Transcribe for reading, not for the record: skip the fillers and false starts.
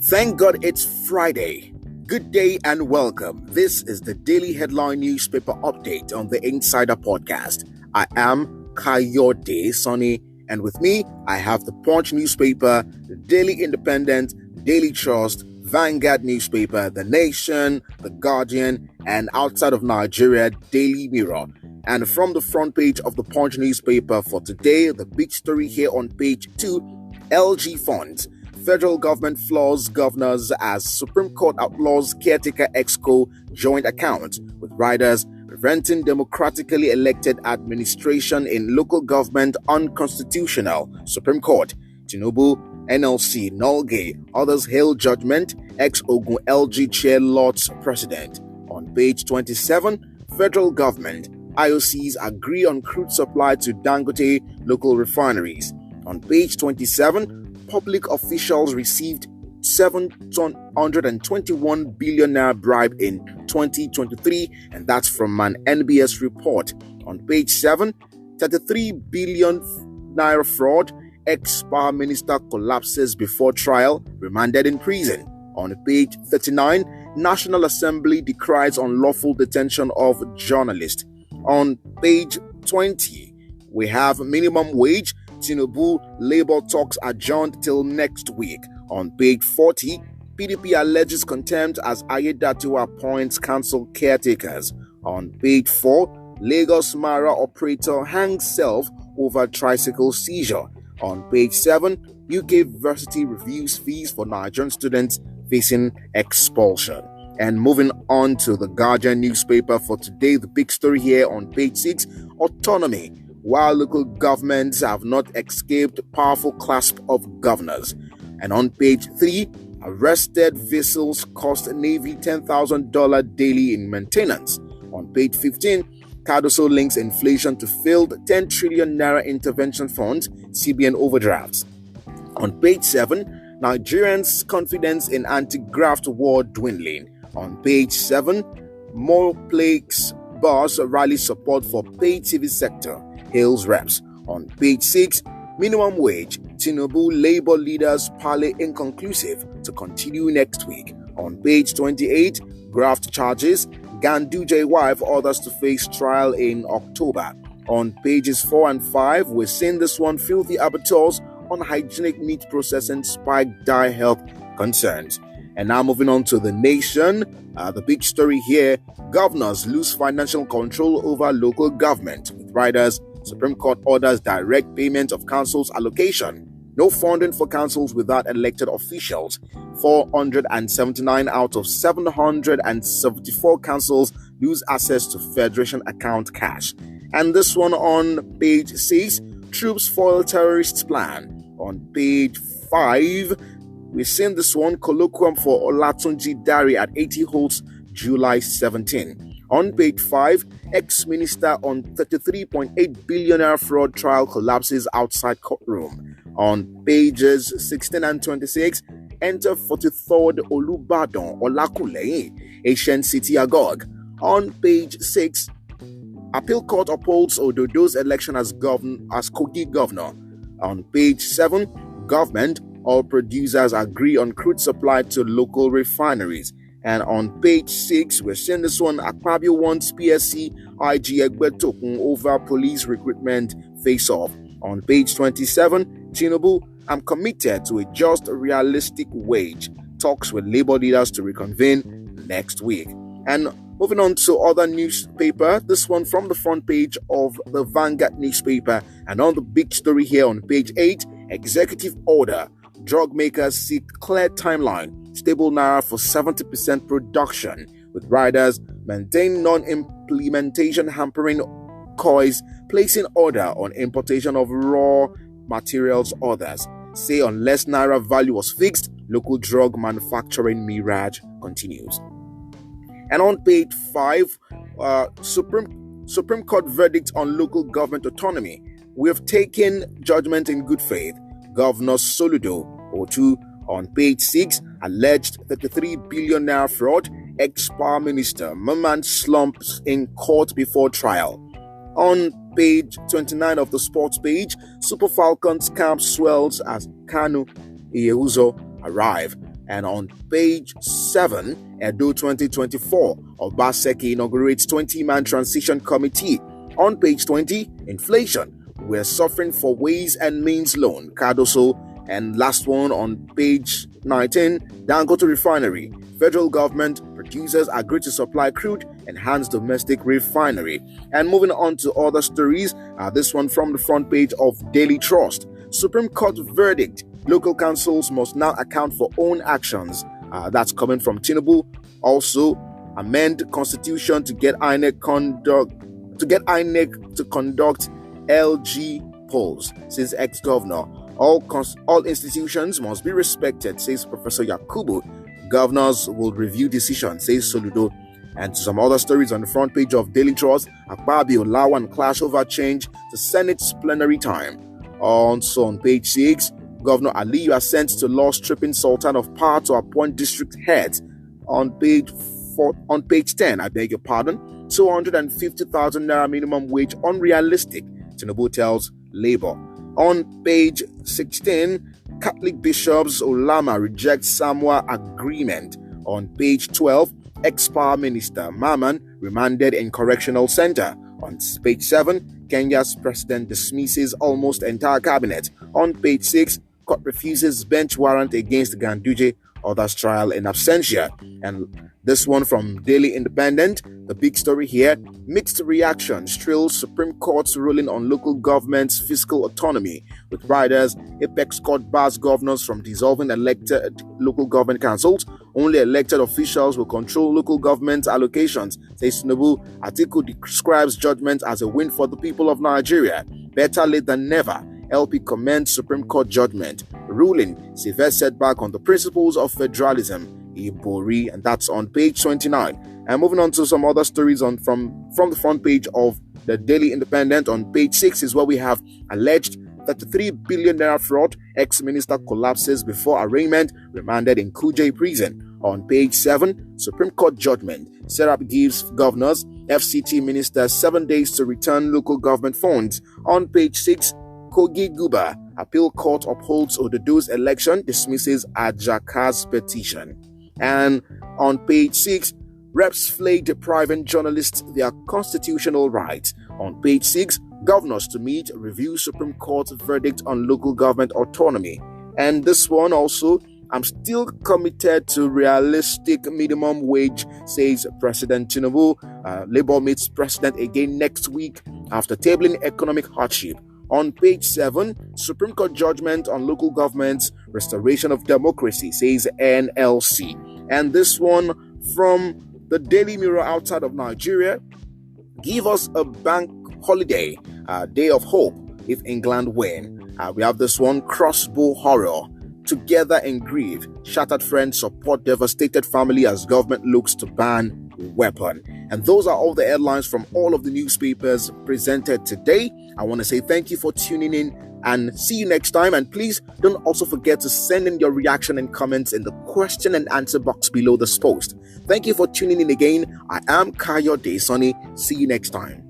Thank God it's Friday. Good day and welcome. This is the Daily Headline Newspaper Update on the Insider Podcast. I am Kayode Sonny, and with me, I have the Punch newspaper, the Daily Independent, Daily Trust, Vanguard newspaper, The Nation, The Guardian, and outside of Nigeria, Daily Mirror. And from the front page of the Punch newspaper for today, the big story here on page 2, LG Funds. Federal government floors governors as Supreme Court outlaws caretaker exco joint account, with riders preventing democratically elected administration in local government unconstitutional. Supreme Court, Tinubu, NLC, Nolge, others hail judgment, ex-Ogun LG chair Lord's president. On page 27, federal government, IOCs agree on crude supply to Dangote local refineries. On page 27, public officials received 721 billion naira bribe in 2023, and that's from an NBS report. On page 7, 33 billion naira fraud, ex-power minister collapses before trial, remanded in prison. On page 39, National Assembly decries unlawful detention of journalists. On page 20, we have minimum wage, Tinubu Labour talks adjourned till next week. On page 40, PDP alleges contempt as Ayedatiwa appoints council caretakers. On page 4, Lagos Mara operator hangs self over tricycle seizure. On page 7, UK Varsity reviews fees for Nigerian students facing expulsion. And moving on to the Guardian newspaper for today, the big story here on page 6, autonomy. While local governments have not escaped powerful clasp of governors. And on page 3, arrested vessels cost Navy $10,000 daily in maintenance. On page 15, Cardoso links inflation to failed 10 trillion naira intervention funds, CBN overdrafts. On page 7, Nigerians' confidence in anti-graft war dwindling. On page 7, more plagues bars rally support for paid TV sector. Hails reps. On page 6, minimum wage, Tinubu Labour leaders parley inconclusive to continue next week. On page 28, graft charges, Ganduje wife orders to face trial in October. On pages 4 and 5, we're seeing this one, filthy abattoirs, unhygienic meat processing spike dire health concerns. And now moving on to The Nation, the big story here, governors lose financial control over local government, with riders Supreme Court orders direct payment of council's allocation. No funding for councils without elected officials. 479 out of 774 councils lose access to Federation account cash. And this one on page 6, troops foil terrorists plan. On page 5, we're seeing this one, colloquium for Olatunji Dari at 80 Holts, July 17. On page 5, ex-minister on 33.8 billion fraud trial collapses outside courtroom. On pages 16 and 26, enter 43rd Olubadan Olakunleye, Asian City Agog. On page 6, appeal court upholds Ododo's election as Kogi governor. On page 7, government, all producers agree on crude supply to local refineries. And on page 6, we're seeing this one, Akpabio wants PSC IG Egbetokun over police recruitment face-off. On page 27, Tinubu, I'm committed to a just, realistic wage. Talks with labor leaders to reconvene next week. And moving on to other newspaper, this one from the front page of the Vanguard newspaper. And on the big story here on page 8, executive order. Drug makers seek clear timeline. Stable naira for 70% production, with riders maintain non-implementation hampering COIS, placing order on importation of raw materials. Others say unless naira value was fixed, local drug manufacturing mirage continues. And on page 5, Supreme Court verdict on local government autonomy. We have taken judgment in good faith. Governor Soludo Otu. On page 6, alleged 33 billion naira fraud, ex-power minister Merman slumps in court before trial. On page 29 of the sports page, Super Falcons camp swells as Kanu Ihezuo arrive. And on page 7, Edo 2024, Obaseki inaugurates 20-man transition committee. On page 20, inflation. We're suffering for ways and means loan, Cardoso. And last one on page 19, Dangote Refinery. Federal government producers agree to supply crude, enhance domestic refinery. And moving on to other stories, this one from the front page of Daily Trust. Supreme Court verdict. Local councils must now account for own actions. That's coming from Tinubu. Also, amend constitution to get INEC to conduct LG polls, says ex-governor. All institutions must be respected, says Professor Yakubu. Governors will review decisions, says Soludo. And some other stories on the front page of Daily Trust. Akpabio, Lawan clash over change to Senate's plenary time. Also on page 6, Governor Aliyu assents to law stripping Sultan of power to appoint district heads. On page 10, I beg your pardon, 250,000 naira minimum wage unrealistic, Tinubu tells Labour. On page 16, Catholic bishops Olama rejects Samoa agreement. On page 12, ex-power minister Maman remanded in correctional center. On page 7, Kenya's president dismisses almost entire cabinet. On page 6, court refuses bench warrant against Ganduje, others trial in absentia. And this one from Daily Independent, the big story here, mixed reactions trails Supreme Court's ruling on local government's fiscal autonomy. With riders, Apex Court bars governors from dissolving elected local government councils. Only elected officials will control local government allocations, says Tinubu. Atiku describes judgment as a win for the people of Nigeria. Better late than never. LP commends Supreme Court judgment. Ruling, severe setback on the principles of federalism. Ibori, and that's on page 29. And moving on to some other stories from the front page of the Daily Independent. On page 6 is where we have alleged 33 billion naira fraud. Ex-minister collapses before arraignment, remanded in Kuje prison. On page 7, Supreme Court judgment. Serap gives governors, FCT ministers 7 days to return local government funds. On page 6, Kogi Guba, appeal court upholds Ododo's election, dismisses Ajaka's petition. And on page 6, reps flay depriving journalists their constitutional rights. On page 6, governors to meet, review Supreme Court verdict on local government autonomy. And this one also, I'm still committed to realistic minimum wage, says President Tinubu. Labour meets president again next week after tabling economic hardship. On page 7, Supreme Court judgment on local government's restoration of democracy, says NLC. And this one from the Daily Mirror outside of Nigeria. Give us a bank holiday, day of hope if England win. We have this one, crossbow horror. Together in grief, shattered friends support devastated family as government looks to ban weapon. And those are all the headlines from all of the newspapers presented today. I want to say thank you for tuning in and see you next time. And please don't also forget to send in your reaction and comments in the question and answer box below this post. Thank you for tuning in again. I am Kayode Sonny. See you next time.